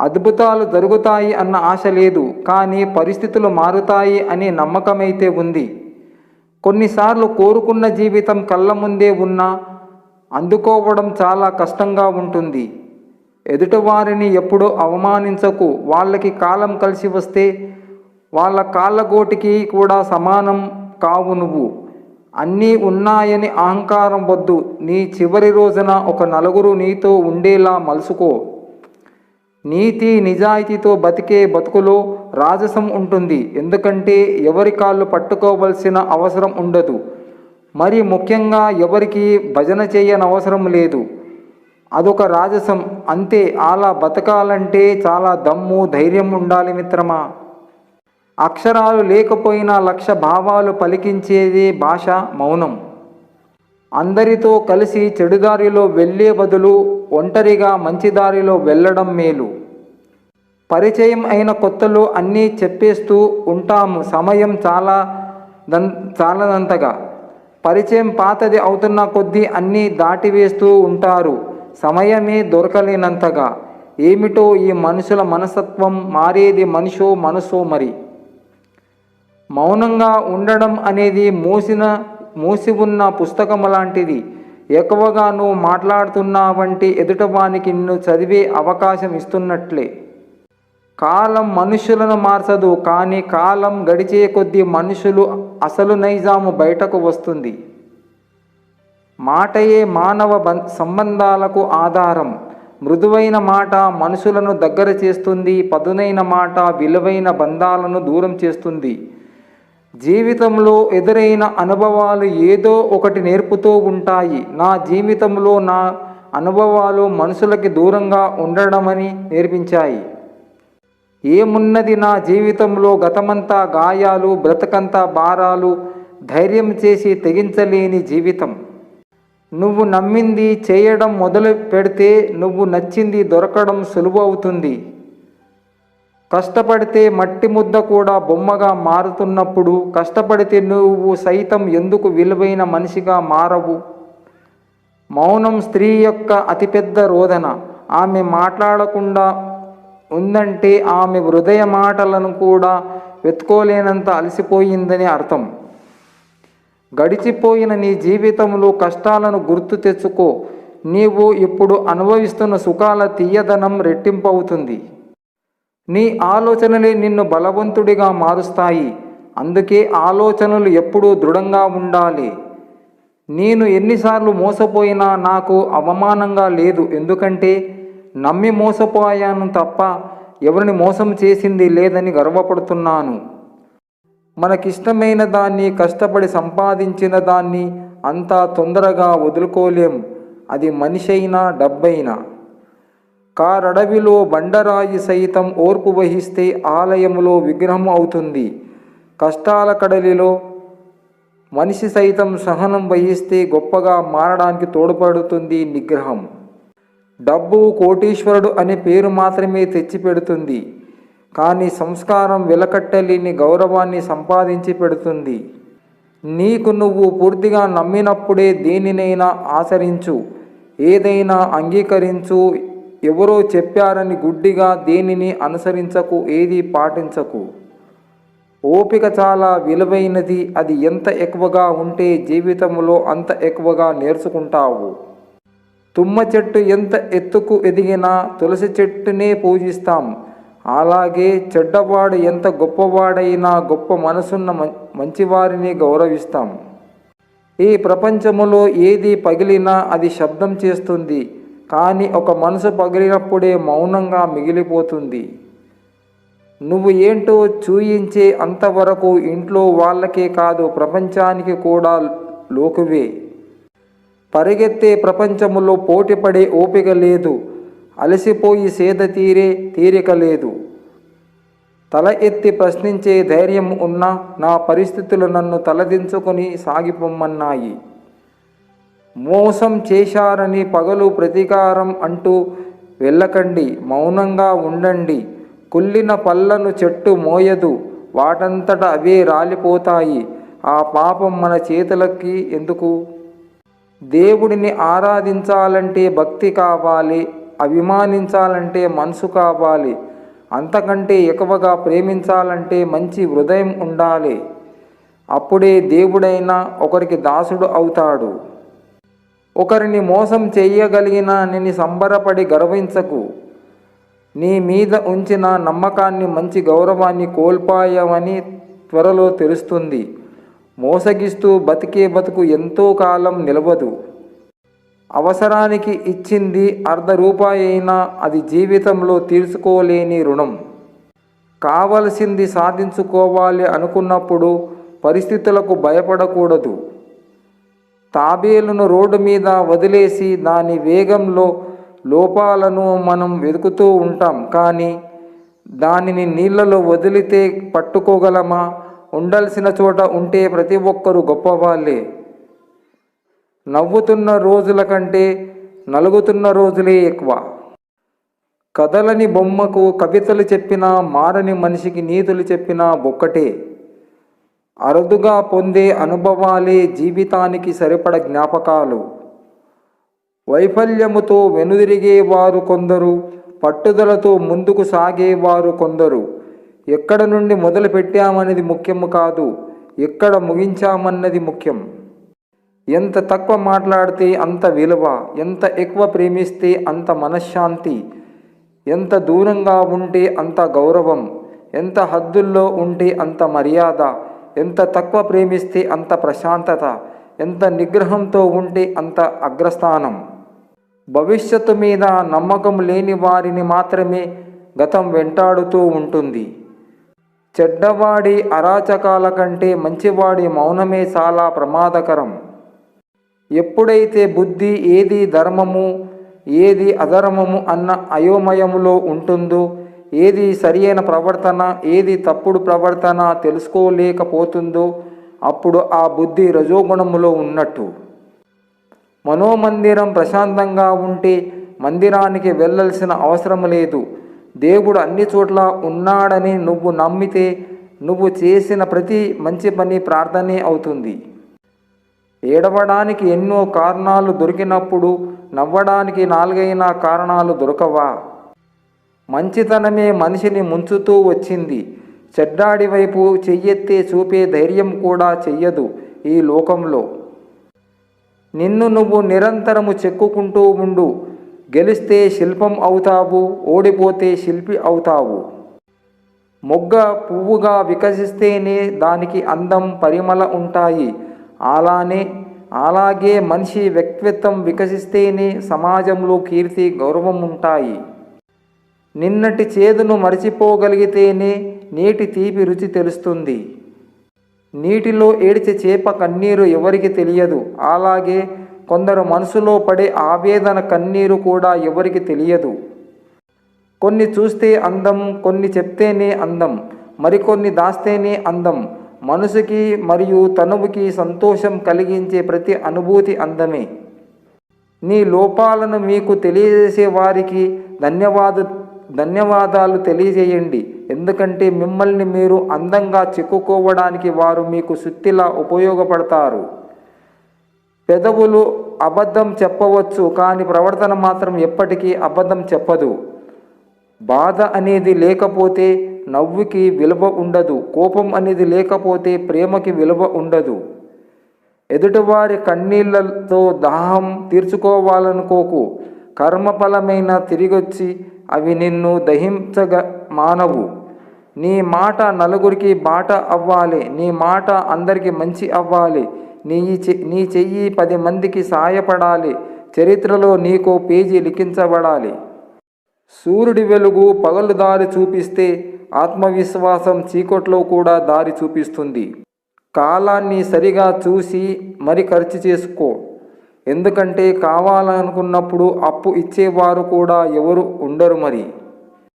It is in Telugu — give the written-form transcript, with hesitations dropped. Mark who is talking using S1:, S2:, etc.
S1: అద్భుతాలు జరుగుతాయి అన్న ఆశ లేదు, కానీ పరిస్థితులు మారుతాయి అనే నమ్మకమైతే ఉంది. కొన్నిసార్లు కోరుకున్న జీవితం కళ్ళ ముందే ఉన్నా అందుకోవడం చాలా కష్టంగా ఉంటుంది. ఎదుటివారిని ఎప్పుడూ అవమానించకు. వాళ్ళకి కాలం కలిసి వస్తే వాళ్ళ కాళ్ళగోటికి కూడా సమానం కావు నువ్వు. అన్నీ ఉన్నాయని అహంకారం వద్దు. నీ చివరి రోజున ఒక నలుగురు నీతో ఉండేలా మలుసుకో. నీతి నిజాయితీతో బతికే బతుకులో రాజసం ఉంటుంది. ఎందుకంటే ఎవరి కాళ్ళు పట్టుకోవలసిన అవసరం ఉండదు. మరి ముఖ్యంగా ఎవరికి భజన చేయనవసరం లేదు. అదొక రాజసం అంతే. అలా బతకాలంటే చాలా దమ్ము ధైర్యం ఉండాలి మిత్రమా. అక్షరాలు లేకపోయినా లక్ష భావాలు పలికించేదే భాష, మౌనం. అందరితో కలిసి చెడుదారిలో వెళ్ళే బదులు ఒంటరిగా మంచి దారిలో వెళ్ళడం మేలు. పరిచయం అయిన కొత్తలో అన్నీ చెప్పేస్తూ ఉంటాము సమయం చాలనంతగా. పరిచయం పాతది అవుతున్న కొద్దీ అన్నీ దాటివేస్తూ ఉంటారు సమయమే దొరకలేనంతగా. ఏమిటో ఈ మనుషుల మనస్తత్వం, మారేది మనిషో మనసో మరి. మౌనంగా ఉండడం అనేది మూసి ఉన్న పుస్తకం లాంటిది. ఎక్కువగా నువ్వు మాట్లాడుతున్నావంటే ఎదుటవానికి నిన్ను చదివే అవకాశం ఇస్తున్నట్లే. కాలం మనుషులను మార్చదు, కానీ కాలం గడిచే కొద్దీ మనుషులు అసలు నైజాము బయటకు వస్తుంది. మాటయే మానవ సంబంధాలకు ఆధారం. మృదువైన మాట మనుషులను దగ్గర చేస్తుంది. పదునైన మాట విలువైన బంధాలను దూరం చేస్తుంది. జీవితంలో ఎదురైన అనుభవాలు ఏదో ఒకటి నేర్పుతూ ఉంటాయి. నా జీవితంలో నా అనుభవాలు మనుషులకి దూరంగా ఉండడమని నేర్పించాయి. ఏమున్నది నా జీవితంలో గతమంతా గాయాలు, బ్రతకంతా భారాలు, ధైర్యం చేసి తెగించలేని జీవితం. నువ్వు నమ్మింది చేయడం మొదలు పెడితే నువ్వు నచ్చింది దొరకడం సులువు అవుతుంది. కష్టపడితే మట్టి ముద్ద కూడా బొమ్మగా మారుతున్నప్పుడు కష్టపడితే నువ్వు సైతం ఎందుకు విలువైన మనిషిగా మారవు? మౌనం స్త్రీ యొక్క అతిపెద్ద రోదన. ఆమె మాట్లాడకుండా ఉందంటే ఆమె హృదయ మాటలను కూడా వెతుకోలేనంత అలసిపోయిందని అర్థం. గడిచిపోయిన నీ జీవితంలో కష్టాలను గుర్తు తెచ్చుకో. నీవు ఇప్పుడు అనుభవిస్తున్న సుఖాల తీయదనం రెట్టింపవుతుంది. నీ ఆలోచనలే నిన్ను బలవంతుడిగా మారుస్తాయి. అందుకే ఆలోచనలు ఎప్పుడూ దృఢంగా ఉండాలి. నేను ఎన్నిసార్లు మోసపోయినా నాకు అవమానంగా లేదు. ఎందుకంటే నమ్మి మోసపోయాను తప్ప ఎవరిని మోసం చేసింది లేదని గర్వపడుతున్నాను. మనకిష్టమైన దాన్ని, కష్టపడి సంపాదించిన దాన్ని అంత తొందరగా వదులుకోలేం. అది మనిషైనా డబ్బైనా. కారడవిలో బండరాయి సైతం ఓర్పు వహిస్తే ఆలయంలో విగ్రహం అవుతుంది. కష్టాల కడలిలో మనిషి సైతం సహనం వహిస్తే గొప్పగా మారడానికి తోడ్పడుతుంది నిగ్రహం. డబ్బు కోటీశ్వరుడు అనే పేరు మాత్రమే తెచ్చిపెడుతుంది, కానీ సంస్కారం వెలకట్టలేని గౌరవాన్ని సంపాదించి పెడుతుంది. నీకు నువ్వు పూర్తిగా నమ్మినప్పుడే దేనినైనా ఆచరించు, ఏదైనా అంగీకరించు. ఎవరో చెప్పారని గుడ్డిగా దేనిని అనుసరించకు, ఏది పాటించకు. ఓపిక చాలా విలువైనది. అది ఎంత ఎక్కువగా ఉంటే జీవితంలో అంత ఎక్కువగా నేర్చుకుంటావు. తుమ్మ చెట్టు ఎంత ఎత్తుకు ఎదిగినా తులసి చెట్టునే పూజిస్తాం. అలాగే చెడ్డవాడు ఎంత గొప్పవాడైనా గొప్ప మనసున్న మంచివారిని గౌరవిస్తాం. ఈ ప్రపంచములో ఏది పగిలినా అది శబ్దం చేస్తుంది, కానీ ఒక మనసు పగిలినప్పుడే మౌనంగా మిగిలిపోతుంది. నువ్వు ఏంటో చూయించే అంతవరకు ఇంట్లో వాళ్ళకే కాదు ప్రపంచానికి కూడా లోకువే. పరిగెత్తే ప్రపంచములో పోటీపడే ఓపిక లేదు. అలసిపోయి సేద తీరిక లేదు. తల ఎత్తి ప్రశ్నించే ధైర్యం ఉన్నా నా పరిస్థితులు నన్ను తలదించుకొని సాగిపోమన్నాయి. మోసం చేశారని పగలు ప్రతీకారం అంటూ వెళ్ళకండి. మౌనంగా ఉండండి. కుళ్ళిన పళ్ళను చెట్టు మోయదు, వాటంతట అవే రాలిపోతాయి. ఆ పాపం మన చేతులకి ఎందుకు? దేవుడిని ఆరాధించాలంటే భక్తి కావాలి. అభిమానించాలంటే మనసు కావాలి. అంతకంటే ఎక్కువగా ప్రేమించాలంటే మంచి హృదయం ఉండాలి. అప్పుడే దేవుడైనా ఒకరికి దాసుడు అవుతాడు. ఒకరిని మోసం చెయ్యగలిగినానని సంబరపడి గర్వించకు. నీ మీద ఉంచిన నమ్మకాన్ని, మంచి గౌరవాన్ని కోల్పోయావని త్వరలో తెలుస్తుంది. మోసగిస్తూ బతికే బతుకు ఎంతో కాలం నిలవదు. అవసరానికి ఇచ్చింది ₹1 అయినా అది జీవితంలో తీర్చుకోలేని రుణం. కావలసింది సాధించుకోవాలి అనుకున్నప్పుడు పరిస్థితులకు భయపడకూడదు. తాబేలును రోడ్డు మీద వదిలేసి దాని వేగంలో లోపాలను మనం వెతుకుతూ ఉంటాం. కానీ దానిని నీళ్ళలో వదిలితే పట్టుకోగలమా? ఉండాల్సిన చోట ఉంటే ప్రతి ఒక్కరూ గొప్పవాళ్ళే. నవ్వుతున్న రోజుల కంటే నలుగుతున్న రోజులే ఎక్కువ. కదలని బొమ్మకు కవితలు చెప్పినా, మారని మనిషికి నీతులు చెప్పినా ఒక్కటే. అరుదుగా పొందే అనుభవాలే జీవితానికి సరిపడ జ్ఞాపకాలు. వైఫల్యముతో వెనుదిరిగేవారు కొందరు, పట్టుదలతో ముందుకు సాగేవారు కొందరు. ఎక్కడ నుండి మొదలు పెట్టామన్నది ముఖ్యం కాదు, ఎక్కడ ముగించామన్నది ముఖ్యం. ఎంత తక్కువ మాట్లాడితే అంత విలువ, ఎంత ఎక్కువ ప్రేమిస్తే అంత మనశ్శాంతి, ఎంత దూరంగా ఉంటే అంత గౌరవం, ఎంత హద్దుల్లో ఉంటే అంత మర్యాద, ఎంత తక్కువ ప్రేమిస్తే అంత ప్రశాంతత, ఎంత నిగ్రహంతో ఉంటే అంత అగ్రస్థానం. భవిష్యత్తు మీద నమ్మకం లేని వారిని మాత్రమే గతం వెంటాడుతూ ఉంటుంది. చెడ్డవాడి అరాచకాల కంటే మంచివాడి మౌనమే చాలా ప్రమాదకరం. ఎప్పుడైతే బుద్ధి ఏది ధర్మము, ఏది అధర్మము అన్న అయోమయములో ఉంటుందో, ఏది సరియైన ప్రవర్తన, ఏది తప్పుడు ప్రవర్తన తెలుసుకోలేకపోతుందో, అప్పుడు ఆ బుద్ధి రజోగుణములో ఉన్నట్టు. మనోమందిరం ప్రశాంతంగా ఉంటే మందిరానికి వెళ్ళాల్సిన అవసరం లేదు. దేవుడు అన్ని చోట్ల ఉన్నాడని నువ్వు నమ్మితే నువ్వు చేసిన ప్రతి మంచి పని ప్రార్థనే అవుతుంది. ఏడవడానికి ఎన్నో కారణాలు దొరికినప్పుడు నవ్వడానికి 4 కారణాలు దొరకవా? మంచితనమే మనిషిని ముంచుతూ వచ్చింది. చెడ్డాడి వైపు చెయ్యెత్తే చూపే ధైర్యం కూడా చెయ్యదు ఈ లోకంలో. నిన్ను నువ్వు నిరంతరము చెక్కుకుంటూ ఉండు. గెలిస్తే శిల్పం అవుతావు, ఓడిపోతే శిల్పి అవుతావు. మొగ్గ పువ్వుగా వికసిస్తేనే దానికి అందం, పరిమళ ఉంటాయి. అలాగే మనిషి వ్యక్తిత్వం వికసిస్తేనే సమాజంలో కీర్తి, గౌరవం ఉంటాయి. నిన్నటి చేదును మరచిపోగలిగితేనే నేటి తీపి రుచి తెలుస్తుంది. నీటిలో ఏడ్చే చేప కన్నీరు ఎవరికి తెలియదు. అలాగే కొందరు మనసులో పడే ఆవేదన కన్నీరు కూడా ఎవరికి తెలియదు. కొన్ని చూస్తే అందం, కొన్ని చెప్తేనే అందం, మరికొన్ని దాస్తేనే అందం. మనసుకి మరియు తనువుకి సంతోషం కలిగించే ప్రతి అనుభూతి అందమే. నీ లోపాలను మీకు తెలియజేసే వారికి ధన్యవాదాలు తెలియజేయండి. ఎందుకంటే మిమ్మల్ని మీరు అందంగా చెక్కుకోవడానికి వారు మీకు సుత్తిలా ఉపయోగపడతారు. పెదవులు అబద్ధం చెప్పవచ్చు, కానీ ప్రవర్తన మాత్రం ఎప్పటికీ అబద్ధం చెప్పదు. బాధ అనేది లేకపోతే నవ్వుకి విలువ ఉండదు. కోపం అనేది లేకపోతే ప్రేమకి విలువ ఉండదు. ఎదుటివారి కన్నీళ్లతో దాహం తీర్చుకోవాలనుకోకు. కర్మఫలమైన తిరిగొచ్చి అవి నిన్ను దహించగ మానవు. నీ మాట నలుగురికి బాట అవ్వాలి. నీ మాట అందరికీ మంచి అవ్వాలి. నీ చెయ్యి 10 మందికి సాయపడాలి. చరిత్రలో నీకో పేజీ లిఖించబడాలి. సూర్యుడి వెలుగు పగలు దారి చూపిస్తే ఆత్మవిశ్వాసం చీకట్లో కూడా దారి చూపిస్తుంది. కాలాన్ని సరిగా చూసి మరి ఖర్చు చేసుకో. ఎందుకంటే కావాలనుకున్నప్పుడు అప్పు ఇచ్చేవారు కూడా ఎవరు ఉండరు మరి.